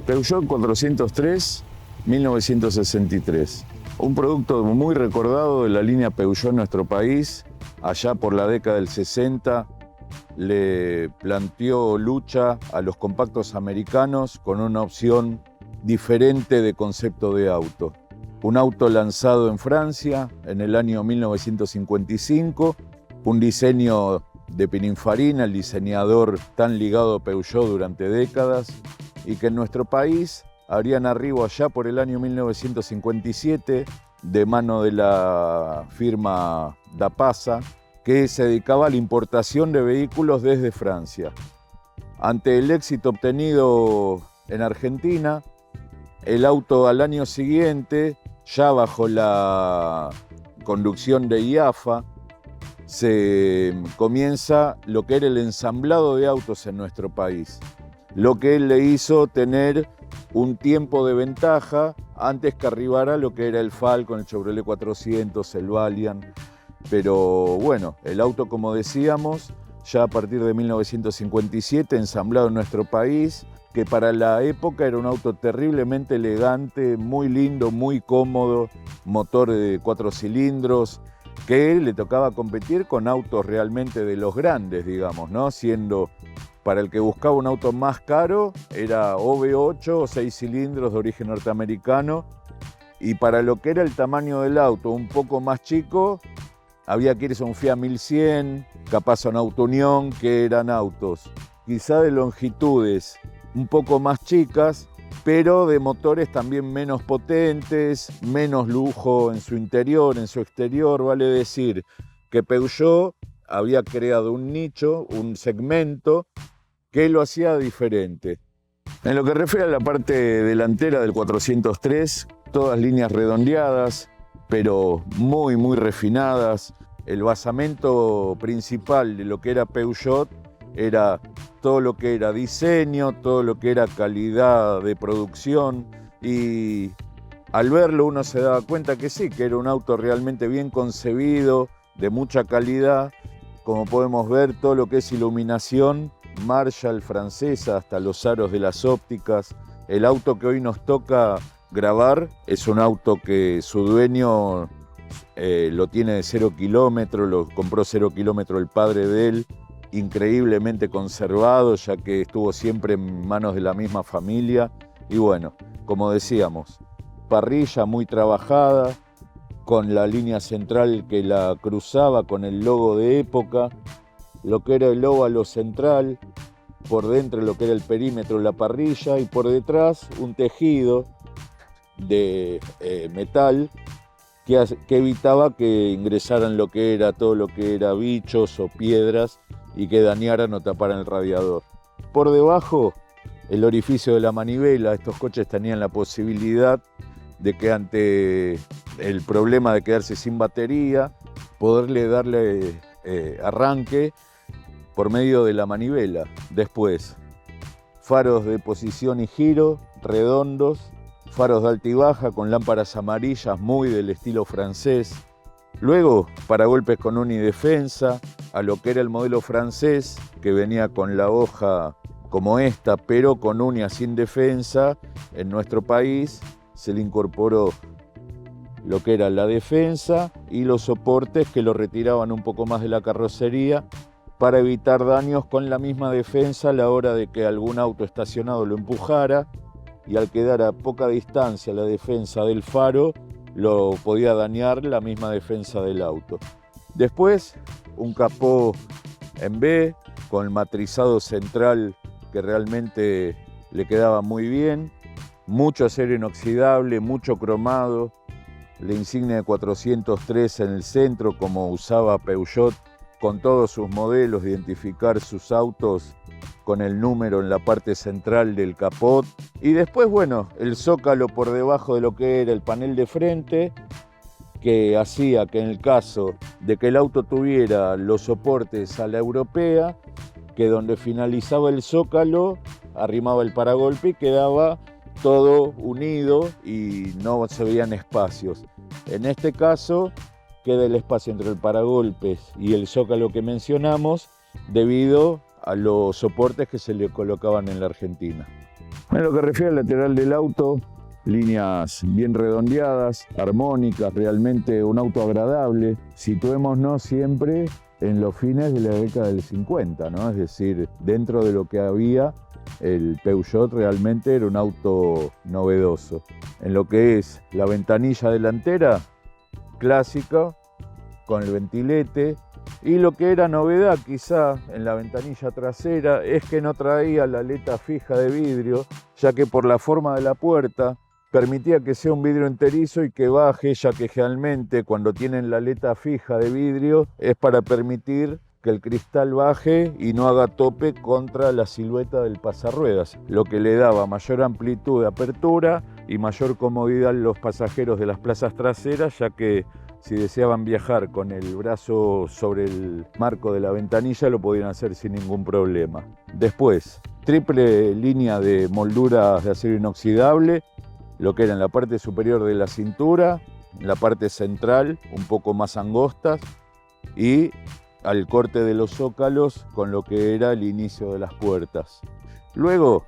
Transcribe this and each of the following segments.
Peugeot 403, 1963. Un producto muy recordado de la línea Peugeot en nuestro país. Allá por la década del 60 le planteó lucha a los compactos americanos con una opción diferente de concepto de auto. Un auto lanzado en Francia en el año 1955, un diseño de Pininfarina, el diseñador tan ligado a Peugeot durante décadas, y que en nuestro país habrían arribo allá por el año 1957 de mano de la firma Dapasa, que se dedicaba a la importación de vehículos desde Francia. Ante el éxito obtenido en Argentina, el auto al año siguiente, ya bajo la conducción de IAFA, se comienza lo que era el ensamblado de autos en nuestro país, lo que le hizo tener un tiempo de ventaja antes que arribara lo que era el Falcon, el Chevrolet 400, el Valiant. Pero bueno, el auto, como decíamos, ya a partir de 1957, ensamblado en nuestro país, que para la época era un auto terriblemente elegante, muy lindo, muy cómodo, motor de 4 cilindros, que le tocaba competir con autos realmente de los grandes, digamos, ¿no? Siendo, para el que buscaba un auto más caro, era o V8 o 6 cilindros de origen norteamericano, y para lo que era el tamaño del auto un poco más chico, había que irse a un Fiat 1100, capaz a un Auto Unión, que eran autos quizá de longitudes un poco más chicas, pero de motores también menos potentes, menos lujo en su interior, en su exterior. Vale decir que Peugeot había creado un nicho, un segmento que lo hacía diferente. En lo que refiere a la parte delantera del 403, todas líneas redondeadas, pero muy refinadas. El basamento principal de lo que era Peugeot era todo lo que era diseño, todo lo que era calidad de producción, y al verlo uno se daba cuenta que sí, que era un auto realmente bien concebido, de mucha calidad. Como podemos ver, todo lo que es iluminación, Marshall francesa, hasta los aros de las ópticas. El auto que hoy nos toca grabar es un auto que su dueño lo tiene de 0 kilómetros, lo compró 0 kilómetros el padre de él, increíblemente conservado, ya que estuvo siempre en manos de la misma familia. Y bueno, como decíamos, parrilla muy trabajada, con la línea central que la cruzaba con el logo de época, lo que era el óvalo central, por dentro lo que era el perímetro de la parrilla, y por detrás un tejido de metal que evitaba que ingresaran lo que era todo lo que era bichos o piedras y que dañaran o taparan el radiador. Por debajo, el orificio de la manivela. Estos coches tenían la posibilidad de que ante el problema de quedarse sin batería, poderle darle arranque por medio de la manivela. Después, faros de posición y giro, redondos, faros de alta y baja con lámparas amarillas muy del estilo francés. Luego, paragolpes con unidefensa, a lo que era el modelo francés, que venía con la hoja como esta, pero con uñas sin defensa. En nuestro país se le incorporó lo que era la defensa y los soportes que lo retiraban un poco más de la carrocería para evitar daños con la misma defensa a la hora de que algún auto estacionado lo empujara, y al quedar a poca distancia la defensa del faro, lo podía dañar la misma defensa del auto. Después, un capó en B con matrizado central que realmente le quedaba muy bien, mucho acero inoxidable, mucho cromado, la insignia de 403 en el centro, como usaba Peugeot con todos sus modelos, identificar sus autos con el número en la parte central del capot. Y después, bueno, el zócalo por debajo de lo que era el panel de frente, que hacía que en el caso de que el auto tuviera los soportes a la europea, que donde finalizaba el zócalo, arrimaba el paragolpe y quedaba todo unido y no se veían espacios. En este caso, queda el espacio entre el paragolpes y el zócalo que mencionamos, debido a los soportes que se le colocaban en la Argentina. En lo que refiere al lateral del auto, líneas bien redondeadas, armónicas, realmente un auto agradable. Situémonos siempre en los fines de la década del 50, ¿no? Es decir, dentro de lo que había, el Peugeot realmente era un auto novedoso. En lo que es la ventanilla delantera, clásica, con el ventilete, y lo que era novedad quizá en la ventanilla trasera es que no traía la aleta fija de vidrio, ya que por la forma de la puerta permitía que sea un vidrio enterizo y que baje, ya que generalmente cuando tienen la aleta fija de vidrio es para permitir que el cristal baje y no haga tope contra la silueta del pasarruedas, lo que le daba mayor amplitud de apertura y mayor comodidad a los pasajeros de las plazas traseras, ya que si deseaban viajar con el brazo sobre el marco de la ventanilla lo podían hacer sin ningún problema. Después, triple línea de molduras de acero inoxidable, lo que era en la parte superior de la cintura, en la parte central un poco más angostas y al corte de los zócalos con lo que era el inicio de las puertas. Luego,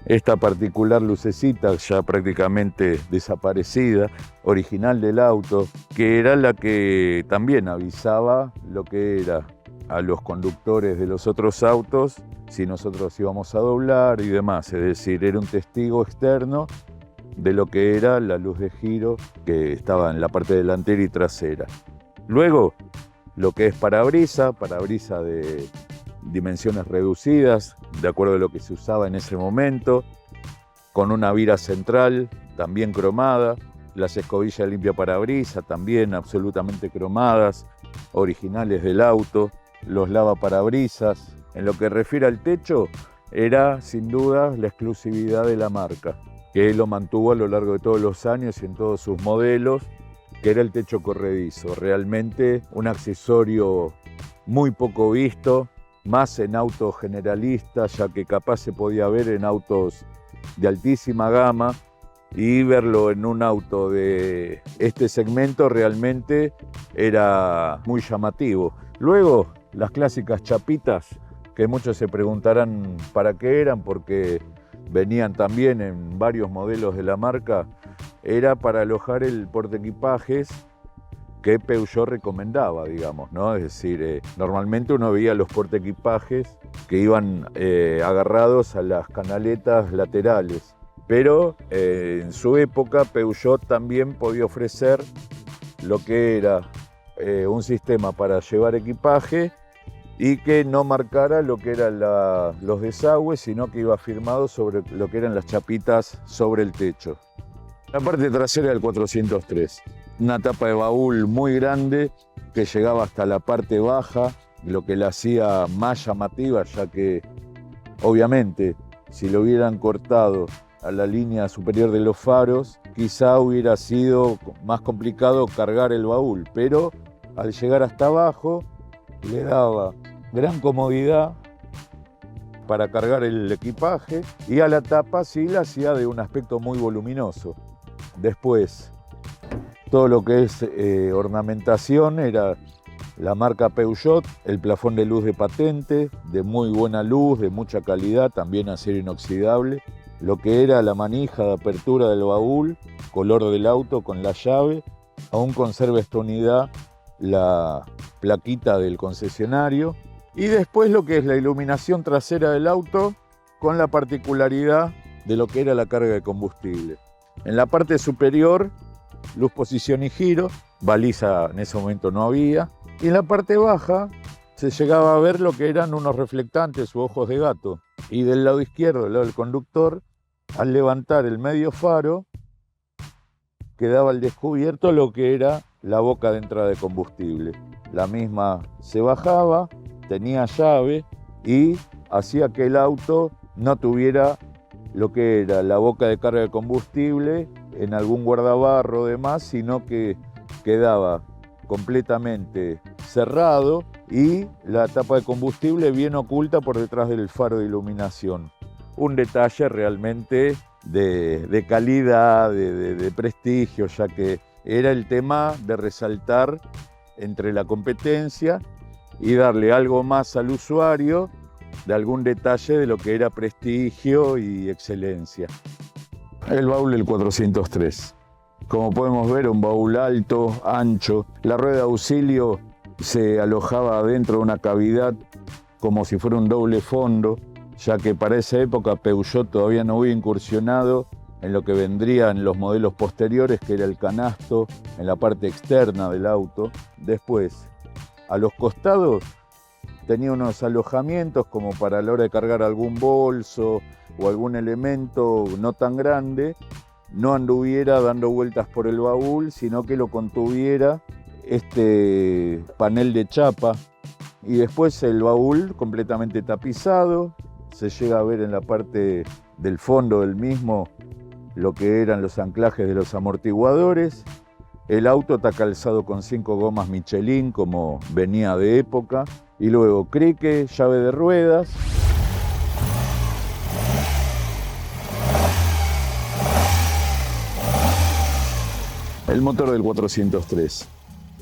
esta particular lucecita ya prácticamente desaparecida, original del auto, que era la que también avisaba lo que era a los conductores de los otros autos si nosotros íbamos a doblar y demás, es decir, era un testigo externo de lo que era la luz de giro que estaba en la parte delantera y trasera. Luego, lo que es parabrisa de dimensiones reducidas, de acuerdo a lo que se usaba en ese momento, con una vira central también cromada, las escobillas limpia parabrisa también absolutamente cromadas, originales del auto, los lavaparabrisas. En lo que refiere al techo, era sin duda la exclusividad de la marca, que lo mantuvo a lo largo de todos los años y en todos sus modelos, que era el techo corredizo, realmente un accesorio muy poco visto, más en autos generalistas, ya que capaz se podía ver en autos de altísima gama, y verlo en un auto de este segmento realmente era muy llamativo. Luego, las clásicas chapitas, que muchos se preguntarán para qué eran, porque venían también en varios modelos de la marca, era para alojar el portaequipajes que Peugeot recomendaba, digamos, ¿no? Es decir, normalmente uno veía los portaequipajes que iban agarrados a las canaletas laterales, pero en su época Peugeot también podía ofrecer lo que era un sistema para llevar equipaje y que no marcara lo que eran los desagües, sino que iba firmado sobre lo que eran las chapitas sobre el techo. La parte trasera del 403, una tapa de baúl muy grande que llegaba hasta la parte baja, lo que la hacía más llamativa, ya que obviamente si lo hubieran cortado a la línea superior de los faros, quizá hubiera sido más complicado cargar el baúl, pero al llegar hasta abajo le daba gran comodidad para cargar el equipaje y a la tapa sí la hacía de un aspecto muy voluminoso. Después, todo lo que es ornamentación era la marca Peugeot, el plafón de luz de patente, de muy buena luz, de mucha calidad, también acero inoxidable. Lo que era la manija de apertura del baúl, color del auto con la llave, aún conserva esta unidad la plaquita del concesionario. Y después lo que es la iluminación trasera del auto, con la particularidad de lo que era la carga de combustible. En la parte superior, luz, posición y giro, baliza en ese momento no había. Y en la parte baja se llegaba a ver lo que eran unos reflectantes u ojos de gato. Y del lado izquierdo, del lado del conductor, al levantar el medio faro, quedaba al descubierto lo que era la boca de entrada de combustible. La misma se bajaba, tenía llave y hacía que el auto no tuviera lo que era la boca de carga de combustible en algún guardabarro o demás, sino que quedaba completamente cerrado y la tapa de combustible bien oculta por detrás del faro de iluminación. Un detalle realmente de calidad, de prestigio, ya que era el tema de resaltar entre la competencia y darle algo más al usuario de algún detalle de lo que era prestigio y excelencia. El baúl del 403. Como podemos ver, un baúl alto, ancho. La rueda de auxilio se alojaba dentro de una cavidad como si fuera un doble fondo, ya que para esa época Peugeot todavía no había incursionado en lo que vendrían los modelos posteriores, que era el canasto en la parte externa del auto. Después, a los costados tenía unos alojamientos como para a la hora de cargar algún bolso o algún elemento no tan grande, no anduviera dando vueltas por el baúl, sino que lo contuviera este panel de chapa. Y después el baúl completamente tapizado, se llega a ver en la parte del fondo del mismo lo que eran los anclajes de los amortiguadores. El auto está calzado con 5 gomas Michelin, como venía de época. Y luego crique, llave de ruedas. El motor del 403.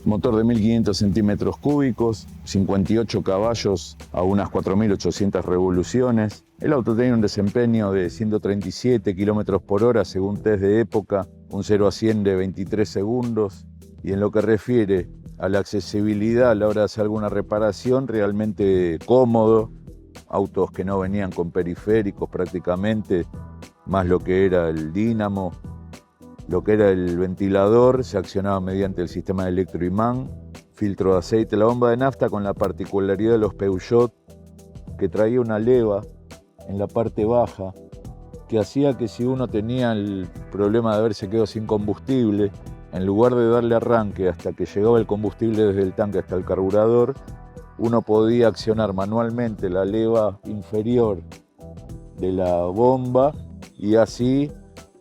Motor de 1500 centímetros cúbicos, 58 caballos a unas 4800 revoluciones. El auto tenía un desempeño de 137 kilómetros por hora según test de época, un 0 a 100 de 23 segundos. Y en lo que refiere a la accesibilidad a la hora de hacer alguna reparación, realmente cómodo. Autos que no venían con periféricos prácticamente, más lo que era el dínamo. Lo que era el ventilador se accionaba mediante el sistema de electroimán, filtro de aceite, la bomba de nafta, con la particularidad de los Peugeot que traía una leva en la parte baja que hacía que si uno tenía el problema de haberse quedado sin combustible, en lugar de darle arranque hasta que llegaba el combustible desde el tanque hasta el carburador, uno podía accionar manualmente la leva inferior de la bomba y así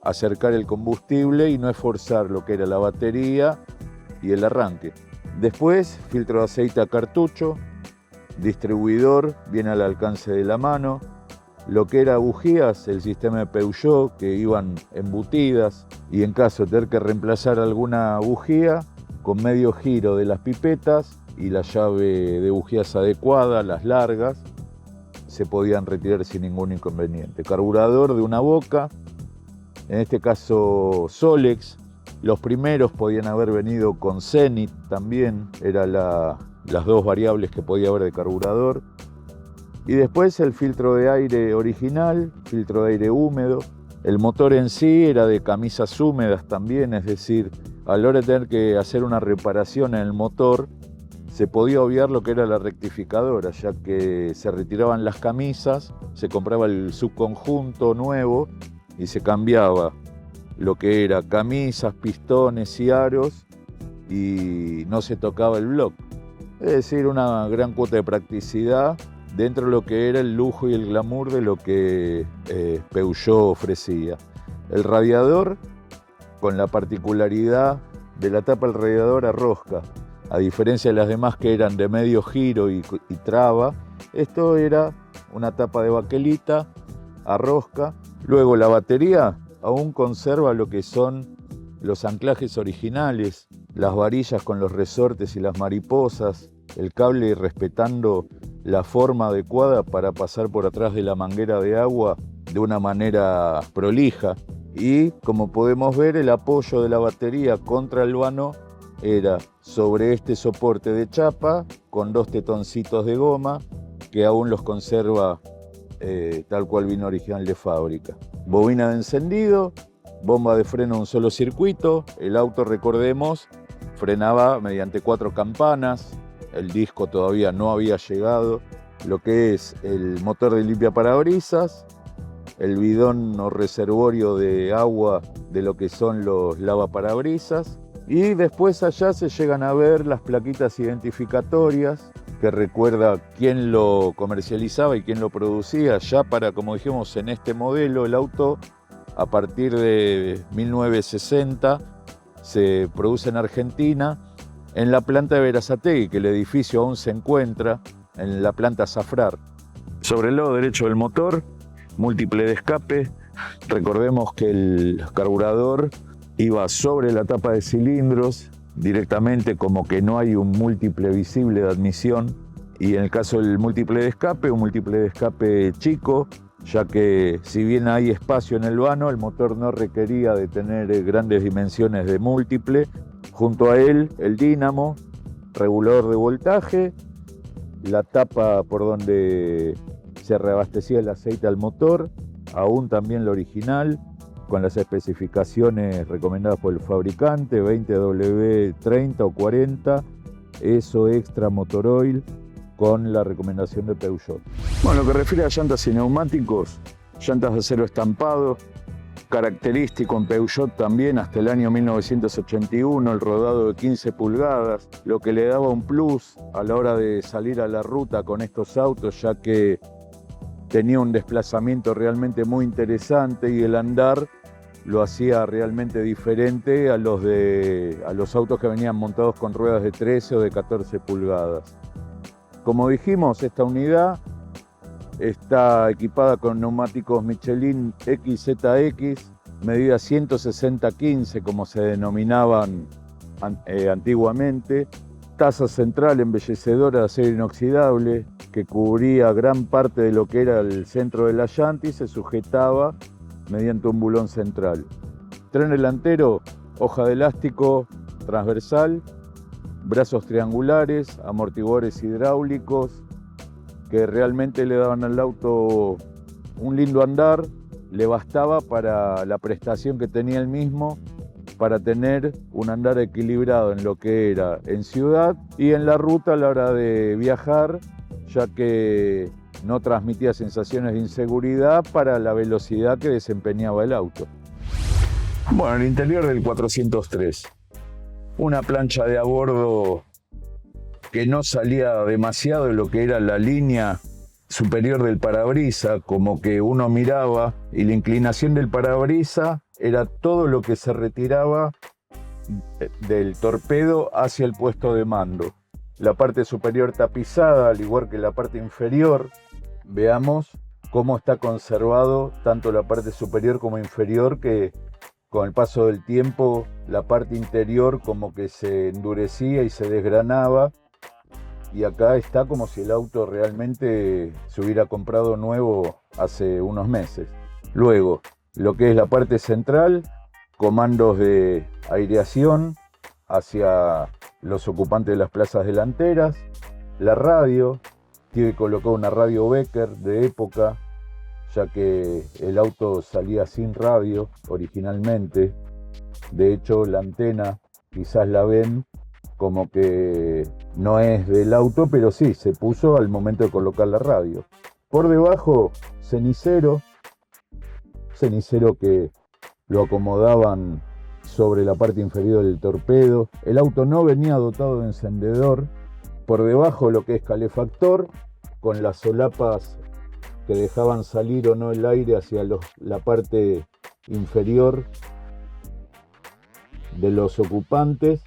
acercar el combustible y no esforzar lo que era la batería y el arranque. Después, filtro de aceite a cartucho, distribuidor bien al alcance de la mano, lo que era bujías, el sistema de Peugeot que iban embutidas, y en caso de tener que reemplazar alguna bujía, con medio giro de las pipetas y la llave de bujías adecuada, las largas, se podían retirar sin ningún inconveniente. Carburador de una boca, en este caso Solex. Los primeros podían haber venido con Zenith también, eran las dos variables que podía haber de carburador. Y después el filtro de aire original, filtro de aire húmedo. El motor en sí era de camisas húmedas también, es decir, a la hora de tener que hacer una reparación en el motor, se podía obviar lo que era la rectificadora, ya que se retiraban las camisas, se compraba el subconjunto nuevo y se cambiaba lo que era camisas, pistones y aros, y no se tocaba el bloque. Es decir, una gran cuota de practicidad dentro de lo que era el lujo y el glamour de lo que Peugeot ofrecía. El radiador, con la particularidad de la tapa del radiador a rosca, a diferencia de las demás que eran de medio giro y traba, esto era una tapa de baquelita a rosca. Luego la batería aún conserva lo que son los anclajes originales, las varillas con los resortes y las mariposas, el cable respetando la forma adecuada para pasar por atrás de la manguera de agua de una manera prolija. Y como podemos ver, el apoyo de la batería contra el vano era sobre este soporte de chapa con dos tetoncitos de goma que aún los conserva tal cual vino original de fábrica. Bobina de encendido, bomba de freno un solo circuito. El auto, recordemos, frenaba mediante 4 campanas. El disco todavía no había llegado. Lo que es el motor de limpiaparabrisas, el bidón o reservorio de agua de lo que son los lavaparabrisas. Y después allá se llegan a ver las plaquitas identificatorias que recuerda quién lo comercializaba y quién lo producía. Ya para, como dijimos, en este modelo el auto a partir de 1960 se produce en Argentina, en la planta de Berazategui, que el edificio aún se encuentra en la planta Zafrar. Sobre el lado derecho del motor, múltiple de escape. Recordemos que el carburador iba sobre la tapa de cilindros directamente, como que no hay un múltiple visible de admisión. Y en el caso del múltiple de escape, un múltiple de escape chico, ya que si bien hay espacio en el vano, el motor no requería de tener grandes dimensiones de múltiple. Junto a él, el dínamo, regulador de voltaje, la tapa por donde se reabastecía el aceite al motor, aún también la original, con las especificaciones recomendadas por el fabricante, 20W30 o 40, ESO Extra Motor Oil, con la recomendación de Peugeot. Bueno, lo que refiere a llantas y neumáticos, llantas de acero estampado, característico en Peugeot también hasta el año 1981, el rodado de 15 pulgadas, lo que le daba un plus a la hora de salir a la ruta con estos autos, ya que tenía un desplazamiento realmente muy interesante y el andar lo hacía realmente diferente a los autos que venían montados con ruedas de 13 o de 14 pulgadas. Como dijimos, esta unidad está equipada con neumáticos Michelin XZX, medida 160-15 como se denominaban antiguamente, taza central embellecedora de acero inoxidable que cubría gran parte de lo que era el centro de la llanta y se sujetaba mediante un bulón central. Tren delantero, hoja de elástico transversal, brazos triangulares, amortiguadores hidráulicos que realmente le daban al auto un lindo andar, le bastaba para la prestación que tenía el mismo para tener un andar equilibrado en lo que era en ciudad y en la ruta a la hora de viajar, ya que no transmitía sensaciones de inseguridad para la velocidad que desempeñaba el auto. Bueno, el interior del 403. Una plancha de a bordo que no salía demasiado de lo que era la línea superior del parabrisas, como que uno miraba y la inclinación del parabrisas era todo lo que se retiraba del torpedo hacia el puesto de mando. La parte superior tapizada, al igual que la parte inferior. Veamos cómo está conservado tanto la parte superior como inferior, que con el paso del tiempo la parte interior como que se endurecía y se desgranaba. Y acá está como si el auto realmente se hubiera comprado nuevo hace unos meses. Luego, lo que es la parte central, comandos de aireación hacia los ocupantes de las plazas delanteras. La radio, tiene colocado una radio Becker de época, ya que el auto salía sin radio originalmente. De hecho, la antena, quizás la ven, como que no es del auto, pero sí, se puso al momento de colocar la radio. Por debajo, cenicero que lo acomodaban sobre la parte inferior del torpedo. El auto no venía dotado de encendedor. Por debajo lo que es calefactor, con las solapas que dejaban salir o no el aire hacia la parte inferior de los ocupantes.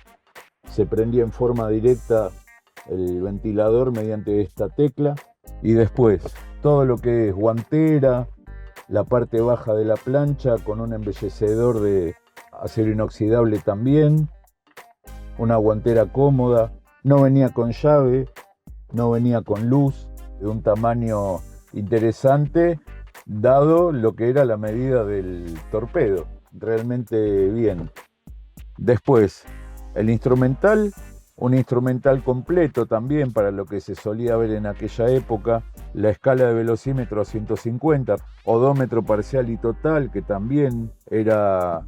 Se prendía en forma directa el ventilador mediante esta tecla. Y después todo lo que es guantera, la parte baja de la plancha con un embellecedor de acero inoxidable también, una guantera cómoda, no venía con llave, no venía con luz, de un tamaño interesante dado lo que era la medida del torpedo, realmente bien. Después, el instrumental, un instrumental completo también para lo que se solía ver en aquella época, la escala de velocímetro a 150, odómetro parcial y total, que también era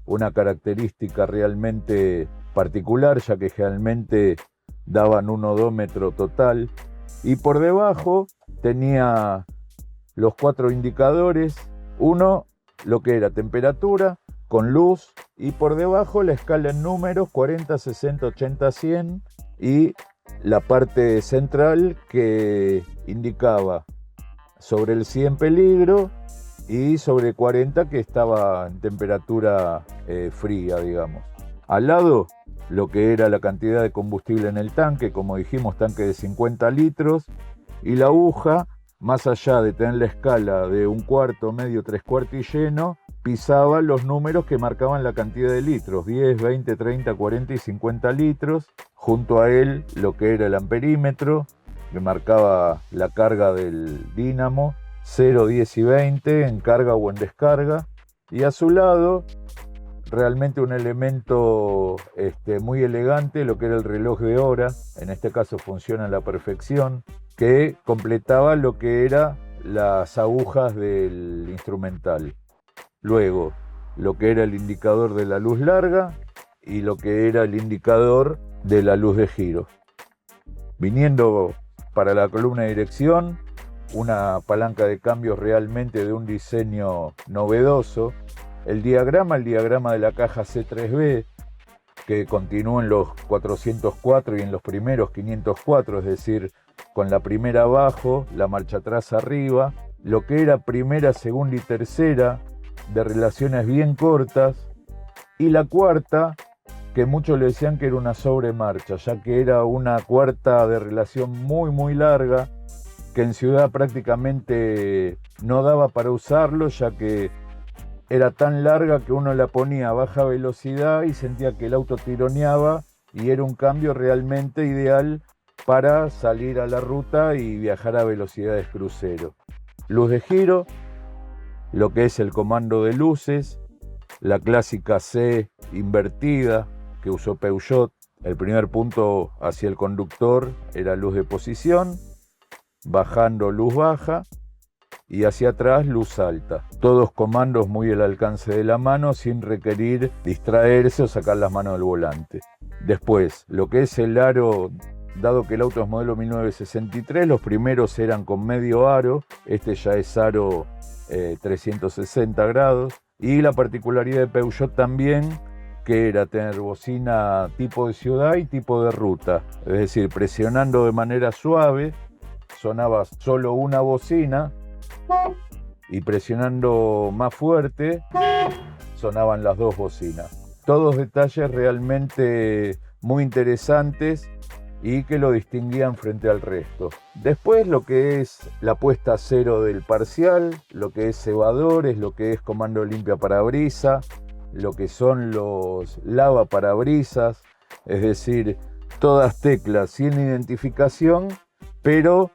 una característica realmente particular, ya que generalmente daban un odómetro total. Y por debajo tenía los 4 indicadores, uno lo que era temperatura, con luz, y por debajo la escala en números 40, 60, 80, 100 y la parte central que indicaba sobre el 100 peligro y sobre 40 que estaba en temperatura fría, digamos. Al lado lo que era la cantidad de combustible en el tanque, como dijimos, tanque de 50 litros, y la aguja, más allá de tener la escala de un cuarto, medio, 3/4 y lleno, pisaba los números que marcaban la cantidad de litros, 10, 20, 30, 40 y 50 litros. Junto a él lo que era el amperímetro, que marcaba la carga del dínamo, 0, 10 y 20 en carga o en descarga. Y a su lado, realmente un elemento muy elegante, lo que era el reloj de hora, en este caso funciona a la perfección, que completaba lo que era las agujas del instrumental. Luego, lo que era el indicador de la luz larga y lo que era el indicador de la luz de giro. Viniendo para la columna de dirección, una palanca de cambios realmente de un diseño novedoso. El diagrama de la caja C3B, que continúa en los 404 y en los primeros 504, es decir, con la primera abajo, la marcha atrás arriba, lo que era primera, segunda y tercera, de relaciones bien cortas, y la cuarta, que muchos le decían que era una sobremarcha, ya que era una cuarta de relación muy larga, que en ciudad prácticamente no daba para usarlo, ya que era tan larga que uno la ponía a baja velocidad y sentía que el auto tironeaba, y era un cambio realmente ideal para salir a la ruta y viajar a velocidades crucero. Luz de giro, lo que es el comando de luces, la clásica C invertida que usó Peugeot. El primer punto hacia el conductor era luz de posición, bajando luz baja y hacia atrás luz alta. Todos comandos muy al alcance de la mano sin requerir distraerse o sacar las manos del volante. Después, lo que es el aro, dado que el auto es modelo 1963, los primeros eran con medio aro, este ya es aro 360 grados, y la particularidad de Peugeot también, que era tener bocina tipo de ciudad y tipo de ruta, es decir, presionando de manera suave sonaba solo una bocina, y presionando más fuerte sonaban las dos bocinas. Todos detalles realmente muy interesantes y que lo distinguían frente al resto. Después lo que es la puesta a cero del parcial, lo que es cebadores, lo que es comando limpia parabrisas, lo que son los lava parabrisas, es decir, todas teclas sin identificación, pero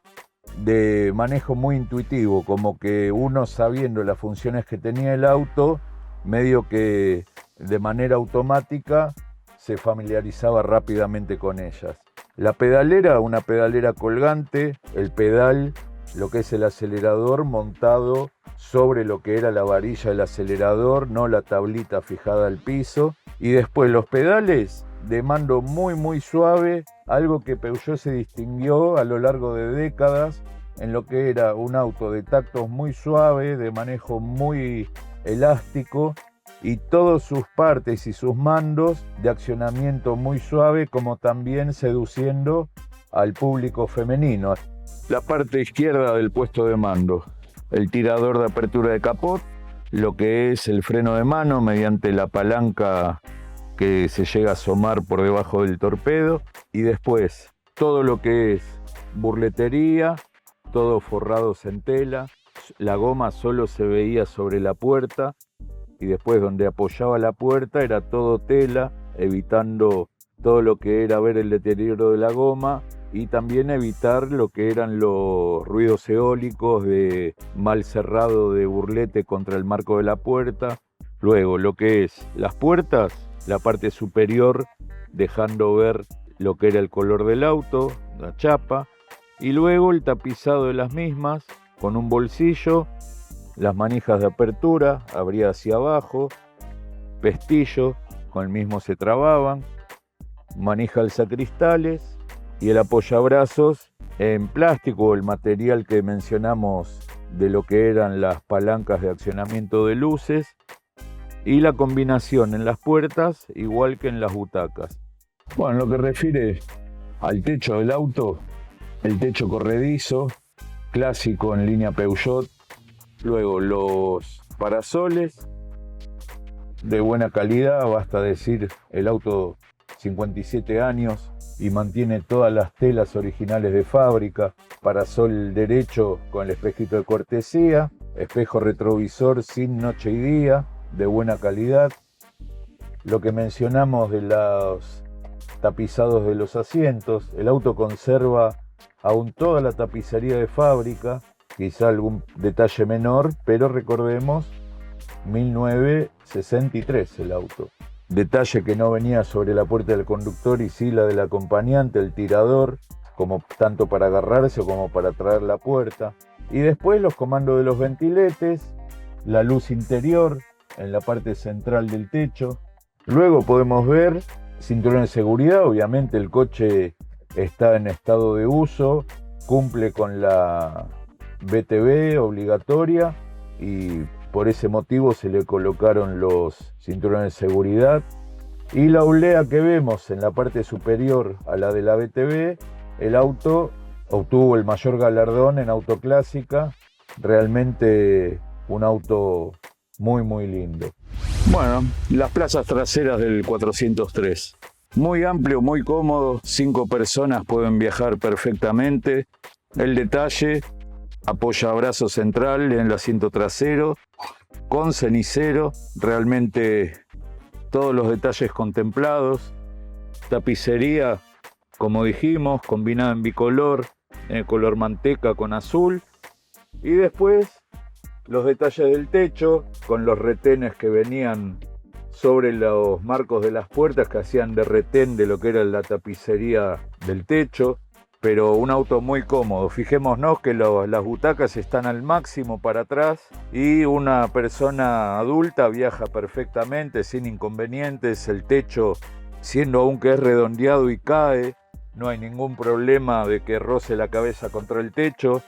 de manejo muy intuitivo, como que uno, sabiendo las funciones que tenía el auto, medio que de manera automática se familiarizaba rápidamente con ellas. La pedalera, una pedalera colgante, el pedal, lo que es el acelerador montado sobre lo que era la varilla del acelerador, no la tablita fijada al piso, y después los pedales de mando muy suave, algo que Peugeot se distinguió a lo largo de décadas en lo que era un auto de tactos muy suave, de manejo muy elástico, y todas sus partes y sus mandos de accionamiento muy suave, como también seduciendo al público femenino. La parte izquierda del puesto de mando, el tirador de apertura de capot, lo que es el freno de mano mediante la palanca que se llega a asomar por debajo del torpedo, y después todo lo que es burletería, todo forrados en tela, la goma solo se veía sobre la puerta, y después donde apoyaba la puerta era todo tela, evitando todo lo que era ver el deterioro de la goma, y también evitar lo que eran los ruidos eólicos de mal cerrado de burlete contra el marco de la puerta. Luego lo que es las puertas, la parte superior dejando ver lo que era el color del auto, la chapa, y luego el tapizado de las mismas con un bolsillo, las manijas de apertura, abría hacia abajo, pestillo, con el mismo se trababan, manija alzacristales y el apoyabrazos en plástico, el material que mencionamos de lo que eran las palancas de accionamiento de luces, y la combinación en las puertas igual que en las butacas. Bueno, en lo que refiere al techo del auto, el techo corredizo, clásico en línea Peugeot. Luego los parasoles de buena calidad, basta decir, el auto 57 años y mantiene todas las telas originales de fábrica. Parasol derecho con el espejito de cortesía, espejo retrovisor sin noche y día, de buena calidad. Lo que mencionamos de los tapizados de los asientos, el auto conserva aún toda la tapicería de fábrica, quizá algún detalle menor, pero recordemos, 1963 el auto. Detalle que no venía sobre la puerta del conductor y sí la del acompañante, el tirador, como tanto para agarrarse como para traer la puerta. Y después los comandos de los ventiletes, la luz interior en la parte central del techo. Luego podemos ver cinturón de seguridad, obviamente el coche está en estado de uso, cumple con la BTV obligatoria y por ese motivo se le colocaron los cinturones de seguridad. Y la oblea que vemos en la parte superior a la de la BTV, el auto obtuvo el mayor galardón en Autoclásica, realmente un auto muy lindo. Bueno, las plazas traseras del 403. Muy amplio, muy cómodo, 5 personas pueden viajar perfectamente. El detalle, apoyabrazo central en el asiento trasero, con cenicero, realmente todos los detalles contemplados. Tapicería, como dijimos, combinada en bicolor, en el color manteca con azul. Y después los detalles del techo, con los retenes que venían sobre los marcos de las puertas que hacían de retén de lo que era la tapicería del techo. Pero un auto muy cómodo. Fijémonos que las butacas están al máximo para atrás y una persona adulta viaja perfectamente, sin inconvenientes. El techo, siendo aún que es redondeado y cae, no hay ningún problema de que roce la cabeza contra el techo.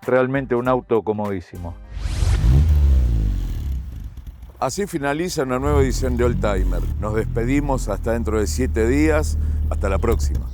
Realmente un auto comodísimo. Así finaliza una nueva edición de Oldtimer. Nos despedimos hasta dentro de 7 días. Hasta la próxima.